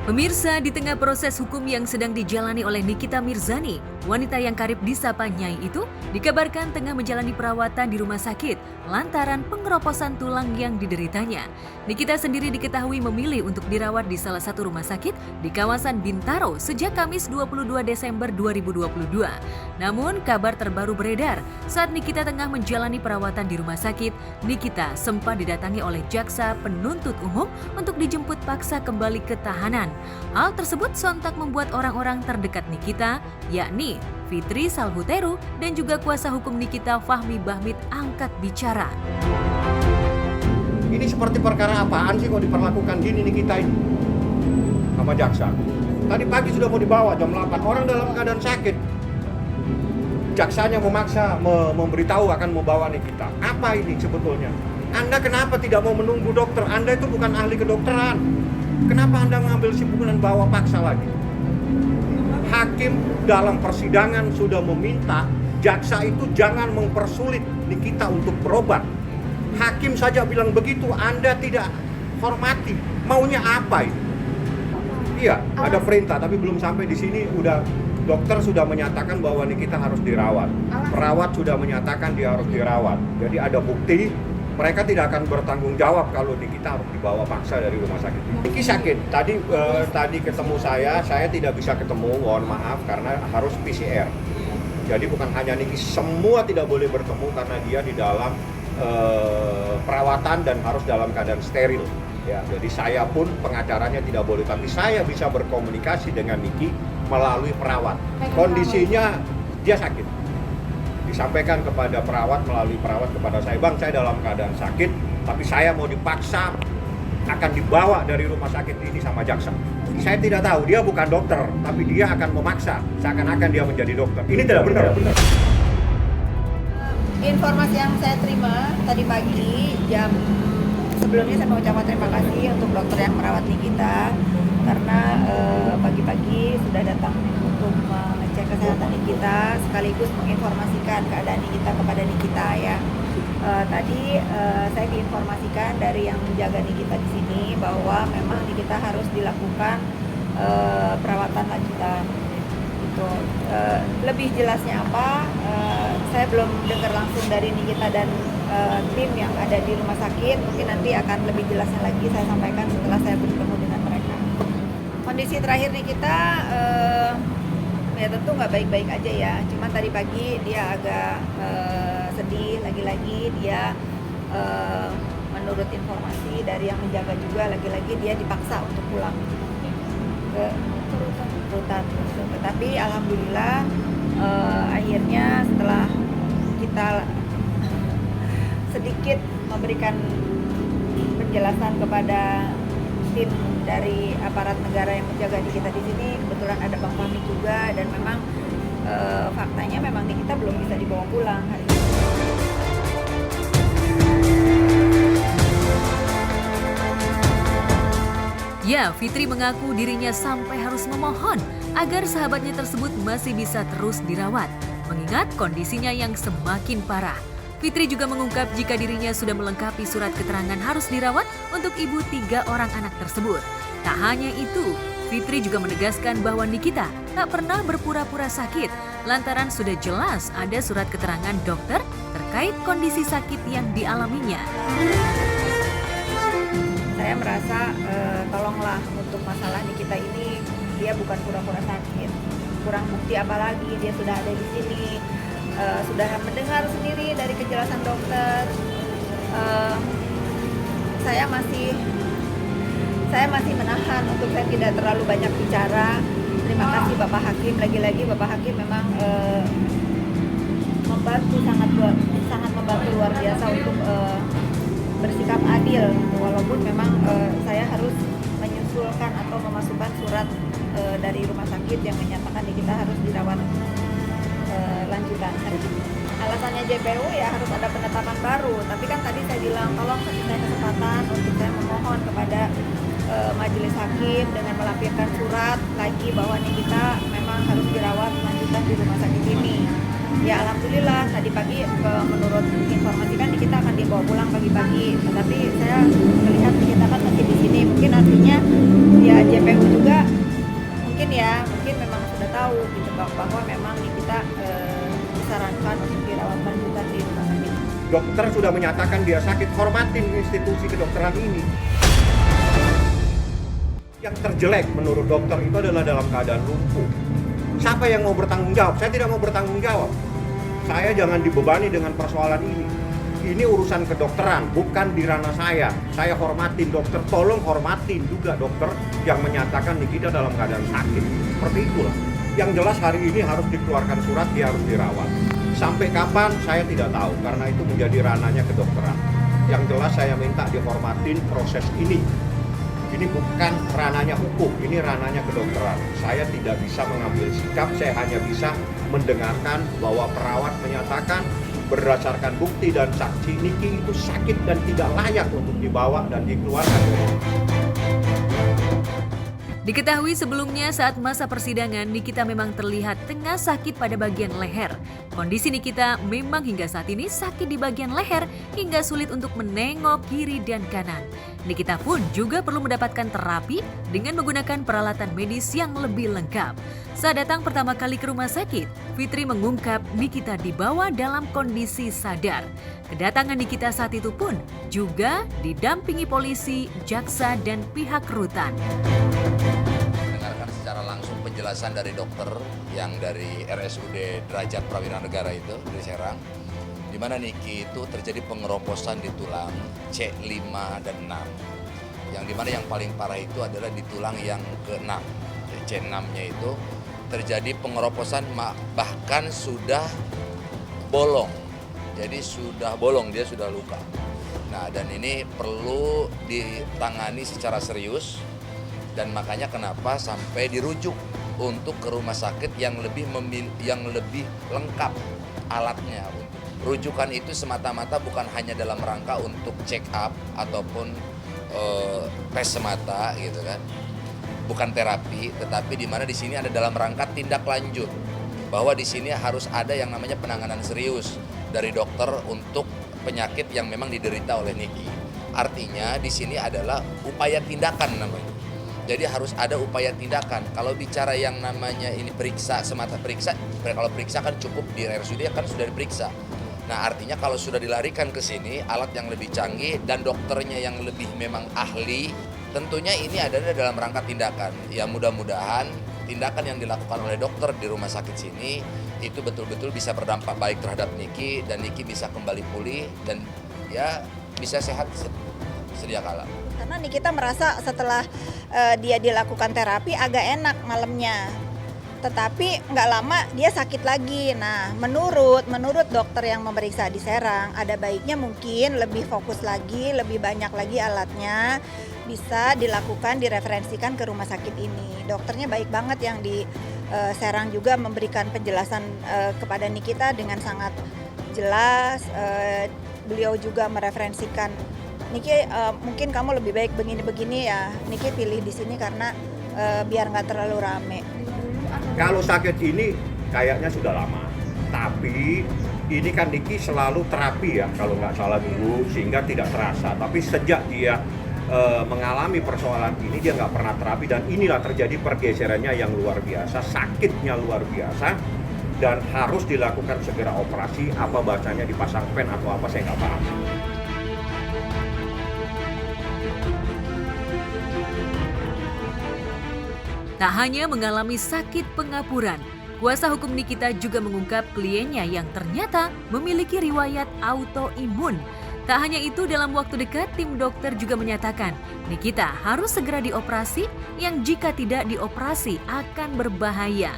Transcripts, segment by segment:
Pemirsa, di tengah proses hukum yang sedang dijalani oleh Nikita Mirzani, wanita yang karib disapa Nyai itu dikabarkan tengah menjalani perawatan di rumah sakit lantaran pengeroposan tulang yang dideritanya. Nikita sendiri diketahui memilih untuk dirawat di salah satu rumah sakit di kawasan Bintaro sejak Kamis 22 Desember 2022. Namun, kabar terbaru beredar saat Nikita tengah menjalani perawatan di rumah sakit, Nikita sempat didatangi oleh jaksa penuntut umum untuk dijemput paksa kembali ke tahanan. Hal tersebut sontak membuat orang-orang terdekat Nikita, yakni Fitri Salhuteru dan juga kuasa hukum Nikita Fahmi Bahmid angkat bicara. Ini seperti perkara apaan sih kok diperlakukan gini Nikita ini sama jaksa? Tadi pagi sudah mau dibawa jam 8, orang dalam keadaan sakit. Jaksanya memaksa memberitahu akan membawa Nikita. Apa ini sebetulnya? Anda kenapa tidak mau menunggu dokter? Anda itu bukan ahli kedokteran. Kenapa Anda mengambil kesimpulan bawa paksa lagi? Hakim dalam persidangan sudah meminta jaksa itu jangan mempersulit Nikita untuk berobat. Hakim saja bilang begitu, Anda tidak hormati. Maunya apa ini? Iya, ada perintah, tapi belum sampai di sini dokter sudah menyatakan bahwa Nikita harus dirawat. Perawat sudah menyatakan dia harus dirawat. Jadi ada bukti. Mereka tidak akan bertanggung jawab kalau Nikita harus dibawa paksa dari rumah sakit. Niki sakit. Tadi ketemu saya tidak bisa ketemu, mohon maaf karena harus PCR. Jadi bukan hanya Niki, semua tidak boleh bertemu karena dia di dalam perawatan dan harus dalam keadaan steril. Ya, jadi saya pun pengacaranya tidak boleh, tapi saya bisa berkomunikasi dengan Niki melalui perawat. Kondisinya dia sakit. Disampaikan kepada perawat melalui perawat kepada saya, Bang, saya dalam keadaan sakit, tapi saya mau dipaksa akan dibawa dari rumah sakit ini sama jaksa. Saya tidak tahu, dia bukan dokter, tapi dia akan memaksa seakan-akan dia menjadi dokter. Ini tidak benar. Informasi yang saya terima tadi pagi sebelumnya saya mau ucapkan terima kasih untuk dokter yang merawat Nikita karena pagi-pagi sudah datang untuk mengecek kesehatan Nikita sekaligus menginformasikan keadaan Nikita kepada Nikita ya. Tadi saya diinformasikan dari yang menjaga Nikita di sini bahwa memang Nikita harus dilakukan perawatan lanjutan. Gitu. Lebih jelasnya apa? Saya belum dengar langsung dari Nikita dan tim yang ada di rumah sakit. Mungkin nanti akan lebih jelasnya lagi saya sampaikan setelah saya bertemu dengan mereka. Kondisi terakhir Nikita ya tentu nggak baik-baik aja ya. Cuma tadi pagi dia agak sedih. Lagi-lagi dia menurut informasi dari yang menjaga juga lagi-lagi dia dipaksa untuk pulang ke rutan. Tetapi alhamdulillah akhirnya setelah kita sedikit memberikan penjelasan kepada tim dari aparat negara yang menjaga Nikita di sini, kebetulan ada Bang Fahmi juga dan memang faktanya memang Nikita belum bisa dibawa pulang hari ini. Ya, Fitri mengaku dirinya sampai harus memohon agar sahabatnya tersebut masih bisa terus dirawat, mengingat kondisinya yang semakin parah. Fitri juga mengungkap jika dirinya sudah melengkapi surat keterangan harus dirawat untuk ibu 3 orang anak tersebut. Tak hanya itu, Fitri juga menegaskan bahwa Nikita tak pernah berpura-pura sakit, lantaran sudah jelas ada surat keterangan dokter terkait kondisi sakit yang dialaminya. Saya merasa tolonglah untuk masalah Nikita ini dia bukan pura-pura sakit, kurang bukti apalagi dia sudah ada di sini, sudah mendengar sendiri dari kejelasan dokter. Saya masih menahan untuk saya tidak terlalu banyak bicara. Terima kasih Bapak Hakim, lagi-lagi Bapak Hakim memang membantu sangat membantu luar biasa untuk bersikap adil, walaupun memang saya harus menyusulkan atau memasukkan surat dari rumah sakit yang menyatakan Nikita harus dirawat lanjutan. Alasannya JPU ya harus ada penetapan baru, tapi kan tadi saya bilang tolong kasih saya kesempatan untuk saya memohon kepada majelis hakim dengan melampirkan surat lagi bahwa Nikita memang harus dirawat lanjutan di rumah sakit ini. Ya alhamdulillah tadi pagi menurut informasi kan Nikita akan dibawa pulang pagi-pagi, tetapi saya melihat Nikita kan masih di sini, mungkin artinya ya ya JPU juga mungkin memang sudah tahu gitu bahwa memang kita disarankan untuk dirawat lanjutan di rumah sakit. Dokter sudah menyatakan dia sakit, hormatin institusi kedokteran ini. Yang terjelek menurut dokter itu adalah dalam keadaan lumpuh. Siapa yang mau bertanggung jawab? Saya tidak mau bertanggung jawab. Saya jangan dibebani dengan persoalan ini. Ini urusan kedokteran, bukan di ranah saya. Saya hormatin dokter, tolong hormatin juga dokter yang menyatakan Nikita dalam keadaan sakit. Seperti itulah. Yang jelas hari ini harus dikeluarkan surat, dia harus dirawat. Sampai kapan saya tidak tahu, karena itu menjadi ranahnya kedokteran. Yang jelas saya minta dihormatin proses ini. Ini bukan ranahnya hukum, ini ranahnya kedokteran. Saya tidak bisa mengambil sikap, saya hanya bisa mendengarkan bahwa perawat menyatakan berdasarkan bukti dan saksi Niki itu sakit dan tidak layak untuk dibawa dan dikeluarkan. Diketahui sebelumnya saat masa persidangan, Nikita memang terlihat tengah sakit pada bagian leher. Kondisi Nikita memang hingga saat ini sakit di bagian leher hingga sulit untuk menengok kiri dan kanan. Nikita pun juga perlu mendapatkan terapi dengan menggunakan peralatan medis yang lebih lengkap. Saat datang pertama kali ke rumah sakit, Fitri mengungkap Nikita dibawa dalam kondisi sadar. Kedatangan Nikita saat itu pun juga didampingi polisi, jaksa, dan pihak rutan. Dengarkan secara langsung penjelasan dari dokter yang dari RSUD Derajat Prawira Negara itu dari Serang, di mana Niki itu terjadi pengeroposan di tulang C5 dan 6. Yang dimana yang paling parah itu adalah di tulang yang ke-6. C6-nya itu terjadi pengeroposan bahkan sudah bolong. Jadi sudah bolong, dia sudah luka. Nah, dan ini perlu ditangani secara serius dan makanya kenapa sampai dirujuk untuk ke rumah sakit yang lebih lengkap alatnya. Rujukan itu semata-mata bukan hanya dalam rangka untuk check up ataupun tes semata gitu kan. Bukan terapi, tetapi di mana di sini ada dalam rangka tindak lanjut. Bahwa di sini harus ada yang namanya penanganan serius dari dokter untuk penyakit yang memang diderita oleh Niki. Artinya di sini adalah upaya tindakan namanya. Jadi harus ada upaya tindakan. Kalau bicara yang namanya ini periksa, semata periksa, kalau periksa kan cukup di RSUD kan sudah diperiksa. Nah artinya kalau sudah dilarikan ke sini, alat yang lebih canggih dan dokternya yang lebih memang ahli, tentunya ini adalah dalam rangka tindakan. Ya mudah-mudahan tindakan yang dilakukan oleh dokter di rumah sakit sini itu betul-betul bisa berdampak baik terhadap Niki dan Niki bisa kembali pulih dan ya bisa sehat sedia kala. Karena Nikita merasa setelah dia dilakukan terapi agak enak malamnya, tetapi nggak lama dia sakit lagi. Nah, menurut dokter yang memeriksa di Serang, ada baiknya mungkin lebih fokus lagi, lebih banyak lagi alatnya, bisa dilakukan, direferensikan ke rumah sakit ini. Dokternya baik banget yang di Serang juga memberikan penjelasan kepada Nikita dengan sangat jelas. Beliau juga mereferensikan, Niki mungkin kamu lebih baik begini-begini ya, Niki pilih di sini karena biar nggak terlalu rame. Kalau sakit ini kayaknya sudah lama, tapi ini kan Niki selalu terapi ya kalau nggak salah dulu sehingga tidak terasa. Tapi sejak dia mengalami persoalan ini dia nggak pernah terapi dan inilah terjadi pergeserannya yang luar biasa, sakitnya luar biasa dan harus dilakukan segera operasi. Apa bahasanya dipasang pen atau apa saya nggak paham. Tak hanya mengalami sakit pengapuran, kuasa hukum Nikita juga mengungkap kliennya yang ternyata memiliki riwayat autoimun. Tak hanya itu, dalam waktu dekat tim dokter juga menyatakan Nikita harus segera dioperasi yang jika tidak dioperasi akan berbahaya.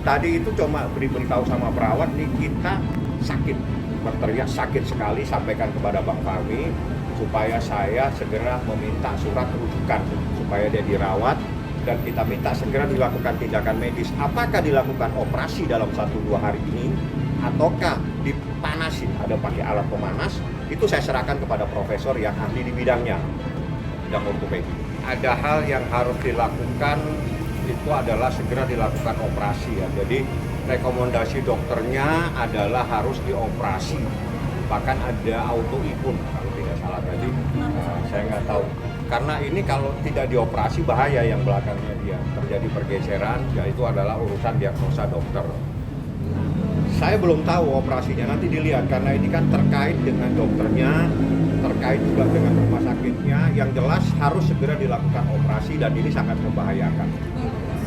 Tadi itu cuma diberitahu sama perawat Nikita sakit, berteriak sakit sekali, sampaikan kepada Bang Fahmi supaya saya segera meminta surat rujukan supaya dia dirawat. Dan kita minta segera dilakukan tindakan medis. Apakah dilakukan operasi dalam 1-2 hari ini ataukah dipanasin, ada pakai alat pemanas, itu saya serahkan kepada profesor yang ahli di bidangnya, bidang ortopedi. Ada hal yang harus dilakukan, itu adalah segera dilakukan operasi ya. Jadi rekomendasi dokternya adalah harus dioperasi. Bahkan ada autoimun kalau tidak salah tadi, saya nggak tahu. Karena ini kalau tidak dioperasi bahaya yang belakangnya dia. Terjadi pergeseran, yaitu adalah urusan diagnosa dokter. Saya belum tahu operasinya, nanti dilihat karena ini kan terkait dengan dokternya, terkait juga dengan rumah sakitnya. Yang jelas harus segera dilakukan operasi dan ini sangat membahayakan.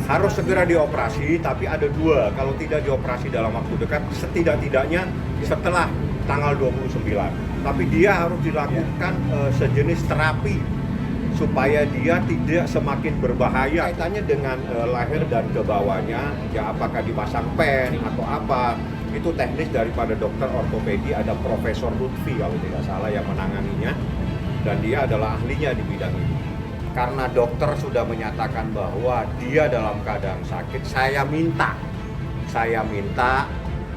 Harus segera dioperasi, tapi ada dua. Kalau tidak dioperasi dalam waktu dekat, setidak-tidaknya setelah tanggal 29. Tapi dia harus dilakukan sejenis terapi supaya dia tidak semakin berbahaya. Kaitannya dengan lahir dan ke bawahnya, ya apakah dipasang pen atau apa, itu teknis daripada dokter ortopedi, ada Profesor Lutfi kalau tidak salah yang menanganinya, dan dia adalah ahlinya di bidang ini. Karena dokter sudah menyatakan bahwa dia dalam keadaan sakit, saya minta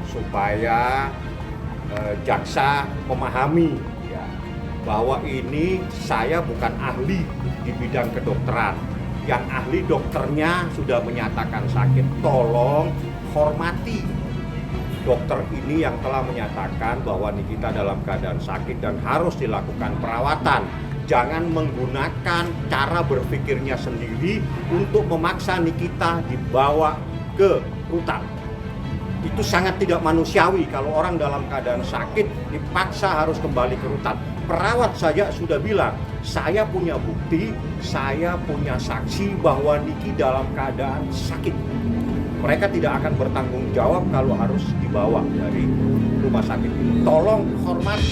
supaya jaksa memahami ya, bahwa ini saya bukan ahli di bidang kedokteran. Yang ahli dokternya sudah menyatakan sakit, tolong hormati dokter ini yang telah menyatakan bahwa Nikita dalam keadaan sakit dan harus dilakukan perawatan. Jangan menggunakan cara berpikirnya sendiri untuk memaksa Nikita dibawa ke rutan. Itu sangat tidak manusiawi kalau orang dalam keadaan sakit dipaksa harus kembali ke rutan. Perawat saja sudah bilang, saya punya bukti, saya punya saksi bahwa Niki dalam keadaan sakit. Mereka tidak akan bertanggung jawab kalau harus dibawa dari rumah sakit ini. Tolong hormati.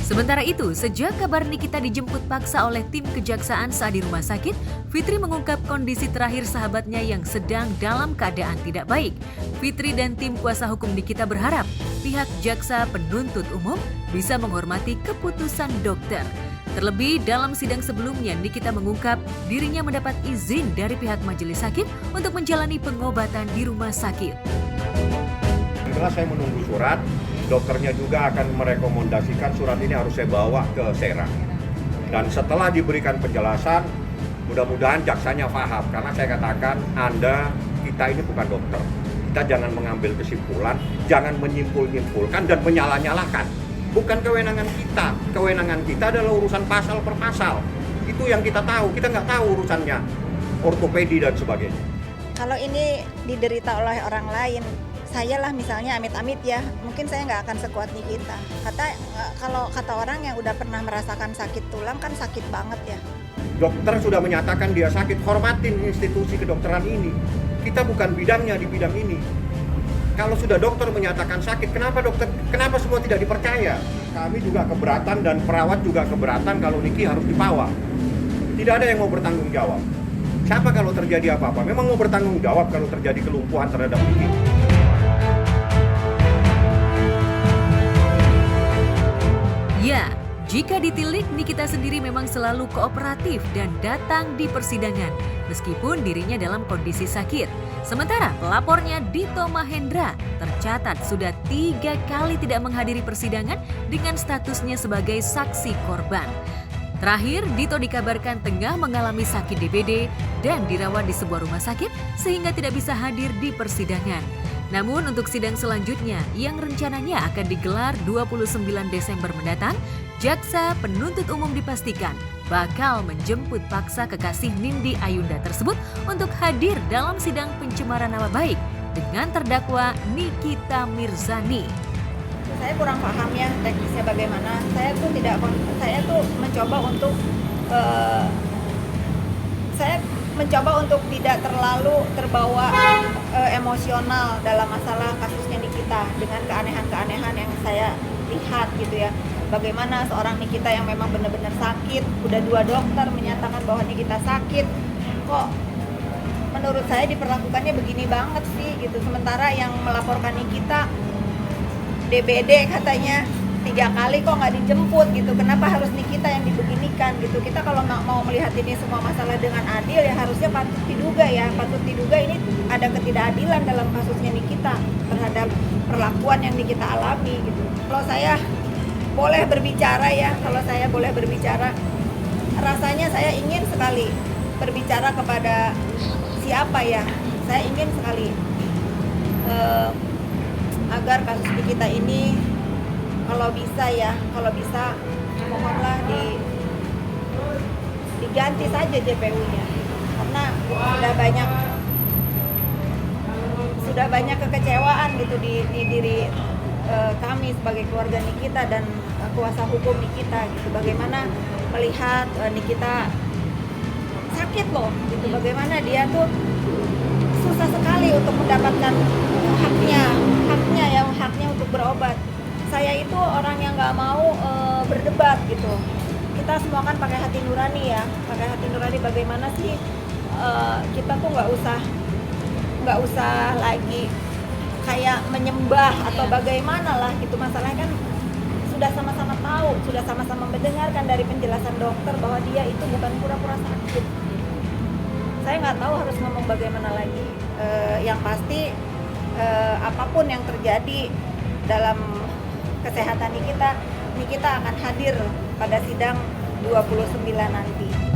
Sementara itu, sejak kabar Nikita dijemput paksa oleh tim kejaksaan saat di rumah sakit, Fitri mengungkap kondisi terakhir sahabatnya yang sedang dalam keadaan tidak baik. Fitri dan tim kuasa hukum Nikita berharap pihak jaksa penuntut umum bisa menghormati keputusan dokter. Terlebih dalam sidang sebelumnya, Nikita mengungkap dirinya mendapat izin dari pihak majelis hakim untuk menjalani pengobatan di rumah sakit. Setelah saya menunggu surat, dokternya juga akan merekomendasikan surat ini harus saya bawa ke Serang. Dan setelah diberikan penjelasan, mudah-mudahan jaksanya paham. Karena saya katakan, kita ini bukan dokter. Kita jangan mengambil kesimpulan, jangan menyimpul-nyimpulkan dan menyalah-nyalahkan. Bukan kewenangan kita. Kewenangan kita adalah urusan pasal per pasal. Itu yang kita tahu. Kita nggak tahu urusannya ortopedi dan sebagainya. Kalau ini diderita oleh orang lain, saya lah misalnya amit-amit ya, mungkin saya nggak akan sekuat Nikita. Kalau kata orang yang udah pernah merasakan sakit tulang kan sakit banget ya. Dokter sudah menyatakan dia sakit, hormatin institusi kedokteran ini. Kita bukan bidangnya di bidang ini. Kalau sudah dokter menyatakan sakit, kenapa semua tidak dipercaya? Kami juga keberatan dan perawat juga keberatan kalau Niki harus dibawa. Tidak ada yang mau bertanggung jawab. Siapa kalau terjadi apa-apa? Memang mau bertanggung jawab kalau terjadi kelumpuhan terhadap Niki. Ya, jika ditilik, Nikita sendiri memang selalu kooperatif dan datang di persidangan, meskipun dirinya dalam kondisi sakit. Sementara pelapornya Dito Mahendra tercatat sudah 3 kali tidak menghadiri persidangan dengan statusnya sebagai saksi korban. Terakhir, Dito dikabarkan tengah mengalami sakit DBD dan dirawat di sebuah rumah sakit sehingga tidak bisa hadir di persidangan. Namun untuk sidang selanjutnya yang rencananya akan digelar 29 Desember mendatang, jaksa penuntut umum dipastikan bakal menjemput paksa kekasih Nindi Ayunda tersebut untuk hadir dalam sidang pencemaran nama baik dengan terdakwa Nikita Mirzani. Saya kurang paham ya teknisnya bagaimana. Saya tuh mencoba untuk tidak terlalu terbawa emosional dalam masalah kasusnya Nikita dengan keanehan-keanehan yang saya lihat gitu ya. Bagaimana seorang Nikita yang memang benar-benar sakit, udah 2 dokter menyatakan bahwa Nikita sakit, kok menurut saya diperlakukannya begini banget sih gitu. Sementara yang melaporkan Nikita DBD katanya 3 kali kok nggak dijemput gitu. Kenapa harus Nikita yang dibeginikan gitu? Kita kalau mau melihat ini semua masalah dengan adil ya harusnya patut diduga ini ada ketidakadilan dalam kasusnya Nikita terhadap perlakuan yang Nikita alami gitu. Kalau saya boleh berbicara, rasanya saya ingin sekali berbicara kepada siapa ya. Saya ingin sekali agar kasus Nikita ini kalau bisa mohonlah diganti saja JPU-nya, karena sudah banyak kekecewaan gitu di diri kami sebagai keluarga Nikita dan kuasa hukum Nikita gitu. Bagaimana melihat Nikita sakit loh gitu, bagaimana dia tuh susah sekali untuk mendapatkan haknya untuk berobat. Saya itu orang yang nggak mau berdebat gitu. Kita semua kan pakai hati nurani ya, bagaimana sih kita tuh nggak usah lagi kayak menyembah atau bagaimana lah gitu. Masalahnya kan sudah sama-sama tahu, sudah sama-sama mendengarkan dari penjelasan dokter bahwa dia itu bukan pura-pura sakit. Saya nggak tahu harus ngomong bagaimana lagi. Yang pasti apapun yang terjadi dalam kesehatan Nikita akan hadir pada sidang 29 nanti.